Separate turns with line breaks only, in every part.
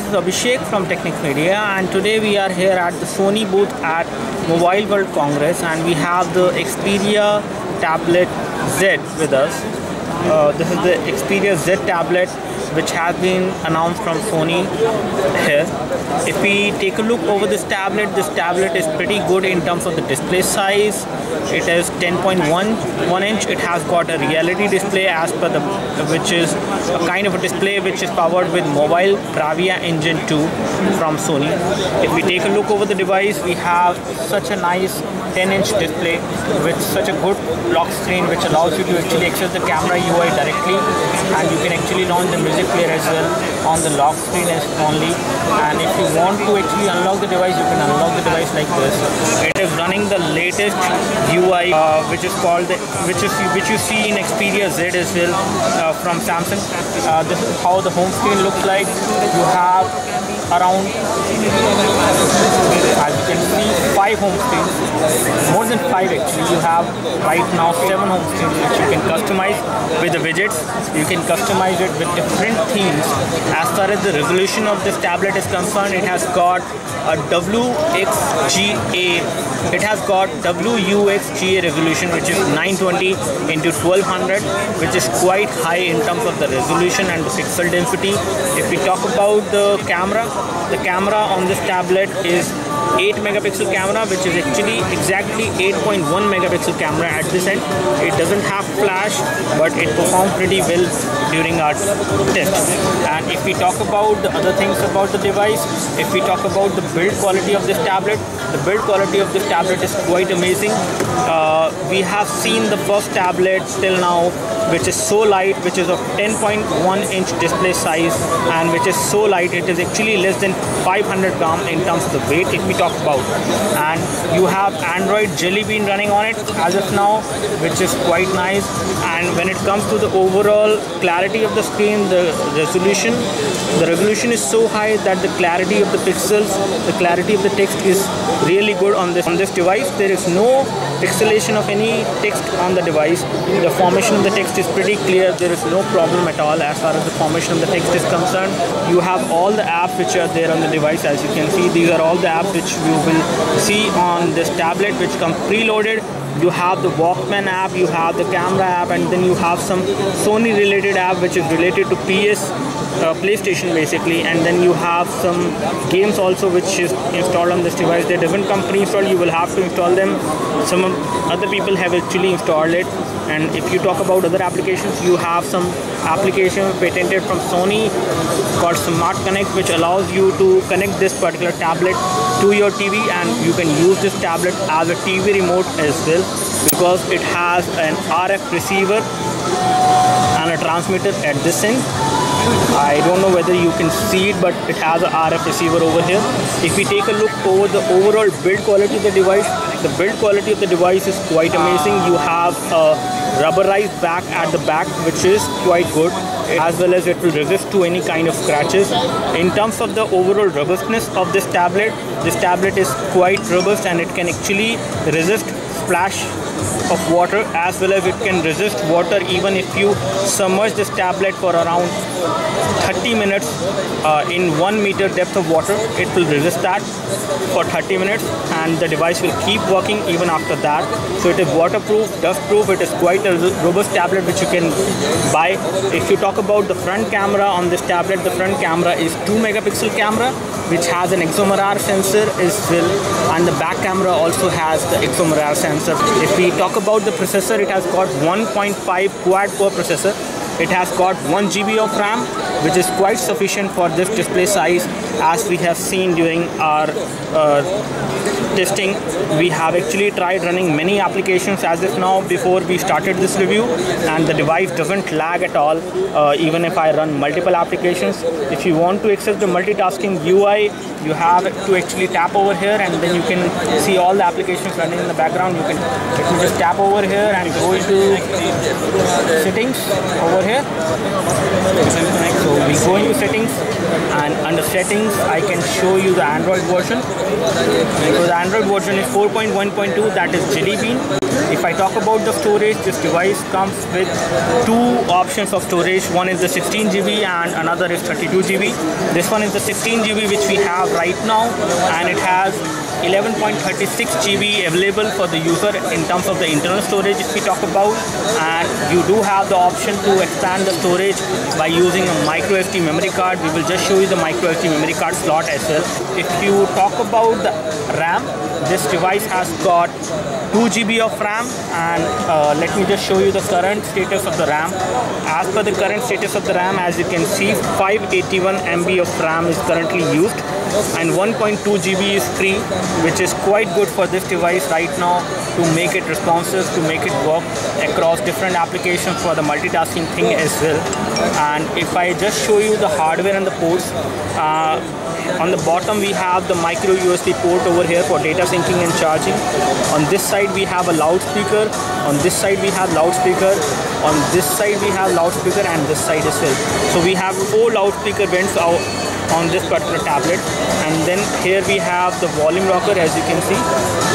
is Abhishek from Technics Media, and today we are here at the Sony booth at Mobile World Congress, and we have the Xperia Tablet Z with us. This is the Xperia Z tablet which has been announced from Sony here. If we take a look over this tablet is pretty good in terms of the display size. It is 10.1 inch. It has got a reality display as per the which is a kind of a display which is powered with mobile Bravia Engine 2 from Sony. If we take a look over the device, we have such a nice 10-inch display with such a good lock screen which allows you to actually access the camera UI directly, and you can actually launch the music player as well on the lock screen as only. And if you want to actually unlock the device, you can unlock the device like this. It is running the latest UI which is called which you see in Xperia Z as well from Samsung. This is how the home screen looks like. You have around, as you can see, 5 home screens, more than 5 actually. You have right now 7 home screens which you can customize with the widgets. You can customize it with different themes. As far as the resolution of this tablet is concerned, it has got a WXGA. It has got WUXGA resolution, which is 920 into 1200, which is quite high in terms of the resolution and the pixel density. If we talk about the camera on this tablet is 8 megapixel camera, which is actually exactly 8.1 megapixel camera at this end. It doesn't have flash, but it performed pretty well during our test. And if we talk about the other things about the device, if we talk about the build quality of this tablet, the build quality of this tablet is quite amazing. We have seen the first tablet till now which is so light, which is of 10.1 inch display size, and which is so light it is actually less than 500 gram in terms of the weight if we talk about. And you have Android Jelly Bean running on it as of now, which is quite nice. And when it comes to the overall clarity of the screen, the resolution is so high that the clarity of the pixels, the clarity of the text is really good on this device. There is no pixelation of any text on the device. The formation of the text is pretty clear. There is no problem at all as far as the formation of the text is concerned. You have all the apps which are there on the device. As you can see, these are all the apps which you will see on this tablet, which come preloaded. You have the Walkman app, you have the camera app, and then you have some Sony related app which is related to PlayStation basically. And then you have some games also which is installed on this device. They're different company installed. You will have to install them. Some other people have actually installed it. And if you talk about other applications, you have some application patented from Sony called Smart Connect, which allows you to connect this particular tablet to your TV, and you can use this tablet as a TV remote as well, because it has an RF receiver and a transmitter at this end. I don't know whether you can see it, but it has an RF receiver over here. If we take a look over the overall build quality of the device, the build quality of the device is quite amazing. You have a rubberized back at the back, which is quite good, as well as it will resist to any kind of scratches. In terms of the overall robustness of this tablet is quite robust, and it can actually resist splash of water, as well as it can resist water. Even if you submerge this tablet for around 30 minutes in 1 meter depth of water, it will resist that for 30 minutes, and the device will keep working even after that. So it is waterproof, dustproof. It is quite a robust tablet which you can buy. If you talk about the front camera on this tablet, the front camera is 2 megapixel camera, which has an ExoMirror sensor as well, and the back camera also has the ExoMirror sensor. If we talk about the processor, it has got 1.5 quad-core processor. It has got 1 GB of RAM, which is quite sufficient for this display size. As we have seen during our testing, we have actually tried running many applications as of now before we started this review, and the device doesn't lag at all, even if I run multiple applications. If you want to access the multitasking UI, you have to actually tap over here, and then you can see all the applications running in the background. You can just tap over here and go into settings over here. So we go into settings, and under settings I can show you the Android version. So the Android version is 4.1.2, that is Jelly Bean. If I talk about the storage, this device comes with two options of storage. One is the 16 GB and another is 32 GB. This one is the 16 GB which we have right now, and it has 11.36 GB available for the user in terms of the internal storage if we talk about, and you do have the option to expand the storage by using a micro SD memory card. We will just show you the micro SD memory card slot as well. If you talk about the RAM, this device has got 2 GB of RAM, and let me just show you the current status of the RAM. As per the current status of the RAM, as you can see, 581 MB of RAM is currently used, and 1.2 GB is free, which is quite good for this device right now to make it responsive, to make it work across different applications for the multitasking thing as well. And if I just show you the hardware and the ports, on the bottom we have the micro USB port over here for data syncing and charging. On this side we have a loudspeaker, on this side we have loudspeaker, on this side we have loudspeaker, and this side as well. So we have 4 loudspeaker vents out on this particular tablet. And then here we have the volume rocker. As you can see,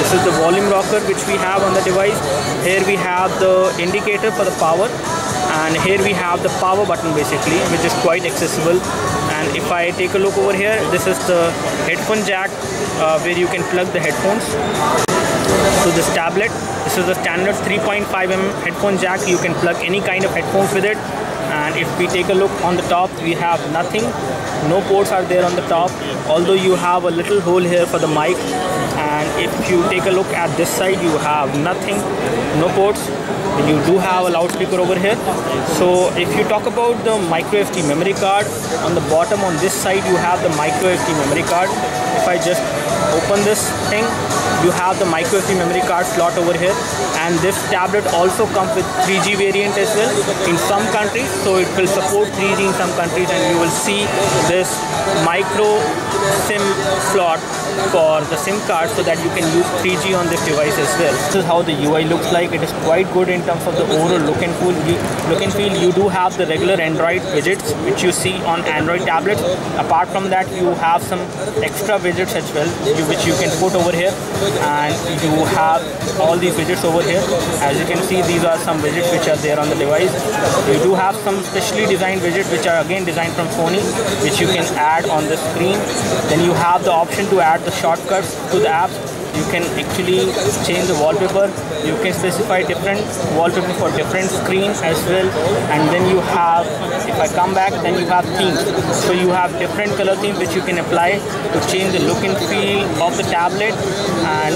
this is the volume rocker which we have on the device. Here we have the indicator for the power, and here we have the power button basically, which is quite accessible. And if I take a look over here, this is the headphone jack where you can plug the headphones to this tablet. This is the standard 3.5mm headphone jack. You can plug any kind of headphones with it. And if we take a look on the top, we have nothing. No ports are there on the top, although you have a little hole here for the mic. And if you take a look at this side, you have nothing, no ports. You do have a loudspeaker over here. So if you talk about the micro SD memory card, on the bottom on this side you have the micro SD memory card. If I just open this thing, you have the micro SD memory card slot over here. And this tablet also comes with 3G variant as well in some countries, so it will support 3G in some countries, and you will see this micro SIM slot for the SIM card so that you can use 3G on this device as well. This is how the UI looks like. It is quite good in terms of the overall look and feel. You do have the regular Android widgets which you see on Android tablets. Apart from that, you have some extra widgets as well which you can put over here, and you have all these widgets over here. As you can see, these are some widgets which are there on the device. You do have some specially designed widgets which are again designed from Sony, which you can add on the screen. Then you have the option to add the shortcuts to the apps. You can actually change the wallpaper. You can specify different wallpaper for different screens as well. And then you have, if I come back, then you have themes. So you have different color themes which you can apply to change the look and feel of the tablet and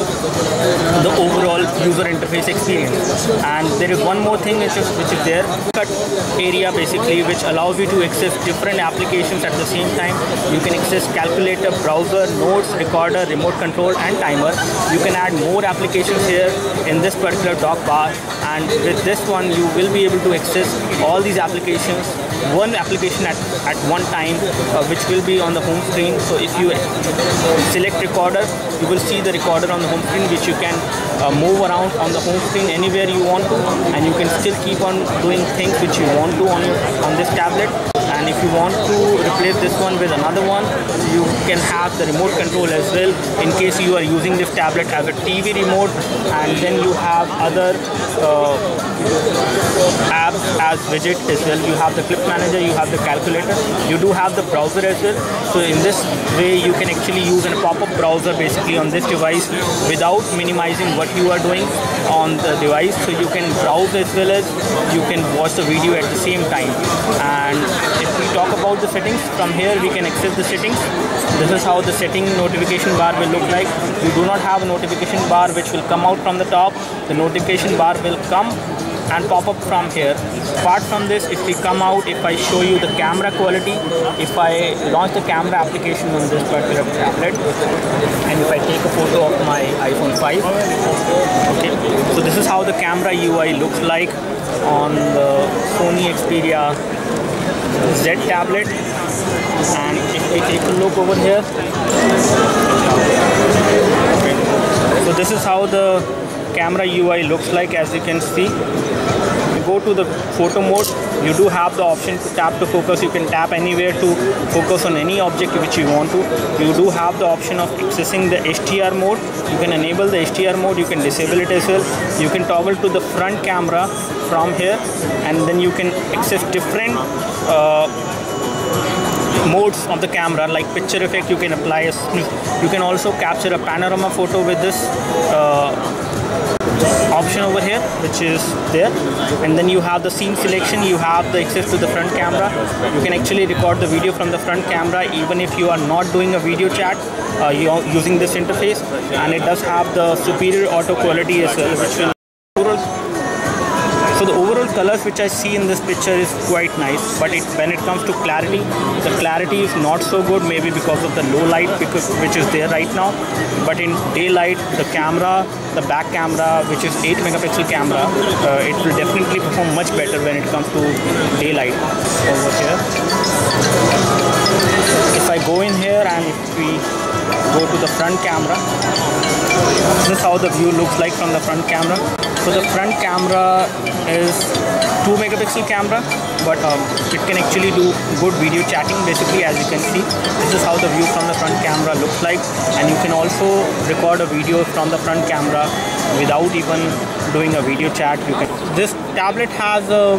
the overall user interface experience. And there is one more thing which is there, cut area basically, which allows you to access different applications at the same time. You can access calculator, browser, notes, recorder, remote control, and timer. You can add more applications here in this particular dock bar, and with this one you will be able to access all these applications, one application at one time, which will be on the home screen. So if you select recorder, you will see the recorder on the home screen, which you can move around on the home screen anywhere you want to, and you can still keep on doing things which you want to on this tablet. And if you want to replace this one with another one, you can have the remote control as well in case you are using this tablet as a TV remote. And then you have other apps as widget as well. You have the clip manager, you have the calculator, you do have the browser as well. So in this way you can actually use a pop-up browser basically on this device without minimizing what you are doing on the device. So you can browse as well as you can watch the video at the same time. And if we talk about the settings, from here we can access the settings. This is how the setting notification bar will look like. You do not have a notification bar which will come out from the top. The notification bar will come and pop up from here. Apart from this, if we come out, if I show you the camera quality, if I launch the camera application on this particular tablet, and if I take a photo of my iPhone 5, okay, so this is how the camera UI looks like on the Sony Xperia Z tablet. And if we take a look over here, okay, so this is how the camera UI looks like. As you can see, go to the photo mode, you do have the option to tap to focus. You can tap anywhere to focus on any object which you want to. You do have the option of accessing the HDR mode. You can enable the HDR mode, you can disable it as well. You can toggle to the front camera from here, and then you can access different modes of the camera, like picture effect. You can apply you can also capture a panorama photo with this option over here, which is there. And then you have the scene selection, you have the access to the front camera. You can actually record the video from the front camera even if you are not doing a video chat using this interface. And it does have the superior auto quality as well, which will so the overall colors which I see in this picture is quite nice, but when it comes to clarity, the clarity is not so good, maybe because of the low light which is there right now. But in daylight, the camera, the back camera, which is 8 megapixel camera, it will definitely perform much better when it comes to daylight. Over here, if I go in here and if we go to the front camera, this is how the view looks like from the front camera. So the front camera is 2 megapixel camera, but it can actually do good video chatting. Basically, as you can see, this is how the view from the front camera looks like, and you can also record a video from the front camera without even doing a video chat. This tablet has a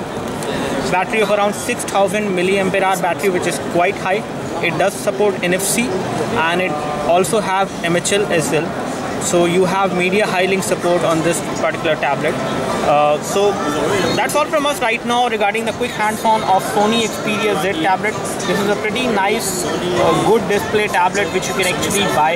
battery of around 6000 milliampere hour battery, which is quite high. It does support NFC, and it also have MHL as well. So you have media high link support on this particular tablet. So that's all from us right now regarding the quick hands-on of Sony Xperia Z tablet. This is a pretty nice, good display tablet which you can actually buy.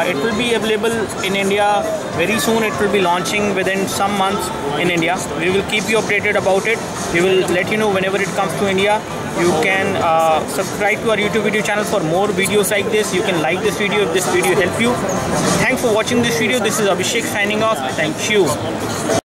It will be available in India very soon. It will be launching within some months in India. We will keep you updated about it. We will let you know whenever it comes to India. You can subscribe to our YouTube video channel for more videos like this. You can like this video if this video helped you. Thanks for watching this video. This is Abhishek signing off. Thank you.